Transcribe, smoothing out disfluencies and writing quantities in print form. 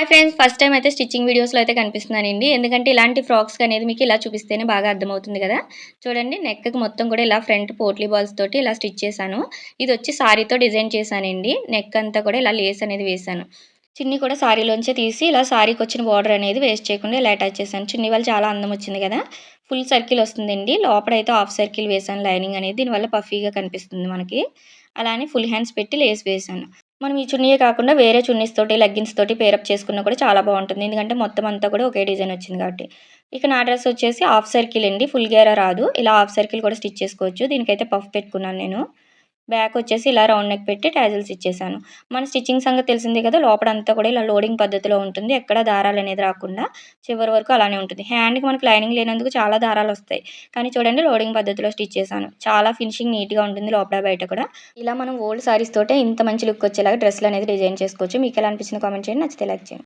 Hi friends! First time అయితే stitching వీడియోస్‌లో అయితే కనిపిస్తున్నానండి. ఎందుకంటే ఇలాంటి ఫ్రాక్స్‌కి అనేది మీకు ఇలా చూపిస్తేనే బాగా అర్థమవుతుంది గదా! చూడండి నెక్‌కి మొత్తం కూడా ఇలా ఫ్రంట్ పోట్లీ బాల్స్ తోటి ఇలా స్టిచ్ చేశాను. ఇదొచ్చి సారీతో డిజైన్ చేశానండి. నెక్ అంతా కూడా ఇలా లేస్ అనేది వేశాను. చున్నీ కూడా సారీలోంచే తీసి ఇలా సారీకొచ్చిన బోర్డర్ అనేది వేస్ట్ చేయకుండా ఇలా అటాచ్ చేశాను. చున్నీ వల్ల చాలా అందం వచ్చింది గదా! ఫుల్ సర్కిల్ వస్తుందండి. లోపడైతే హాఫ్ సర్కిల్ వేశాను లైనింగ్ అనేది. దీనివల్ల పఫీగా కనిపిస్తుంది మనకి. అలా అని ఫుల్ హ్యాండ్స్ పెట్టి లేస్ వేశాను. మనం ఈ చున్నీయే కాకుండా వేరే చున్నీస్ తోటి, లెగ్గిన్స్ తోటి పేరప్ చేసుకున్నా కూడా చాలా బావుంటుంది. ఎందుకంటే మొత్తం అంతా కూడా ఒకే డిజైన్ వచ్చింది కాబట్టి. ఇక నా డ్రెస్ వచ్చేసి హాఫ్ సర్కిల్ అండి. ఫుల్ గేరా రాదు. ఇలా హాఫ్ సర్కిల్ కూడా స్టిచ్ చేసుకోవచ్చు. దీనికైతే పఫ్ పెట్టుకున్నాను నేను. బ్యాక్ వచ్చేసి ఇలా రౌండ్ నెక్ పెట్టి టాజిల్స్ ఇచ్చేసాను. మన స్టిచ్చింగ్ సంగతి తెలిసిందే కదా! లోపడంతా కూడా ఇలా లోడింగ్ పద్ధతిలో ఉంటుంది. ఎక్కడ దారాలనేది రాకుండా చివరి వరకు అలానే ఉంటుంది. హ్యాండ్‌కి మనకి లైనింగ్ లేనందుకు చాలా దారాలొస్తాయి. కానీ చూడండి లోడింగ్ పద్ధతిలో స్టిచ్ చేశాను. చాలా ఫినిషింగ్ నీట్‌గా ఉంటుంది లోపల బయట కూడా. ఇలా మనం ఓల్డ్ సారీస్ తోటే ఇంత మంచి లుక్ వచ్చేలాగా డ్రెస్‌లనేది డిజైన్ చేసుకోవచ్చు. మీకెలా అనిపించిందో కామెంట్ చేయండి. నచ్చితే లైక్ చేయండి.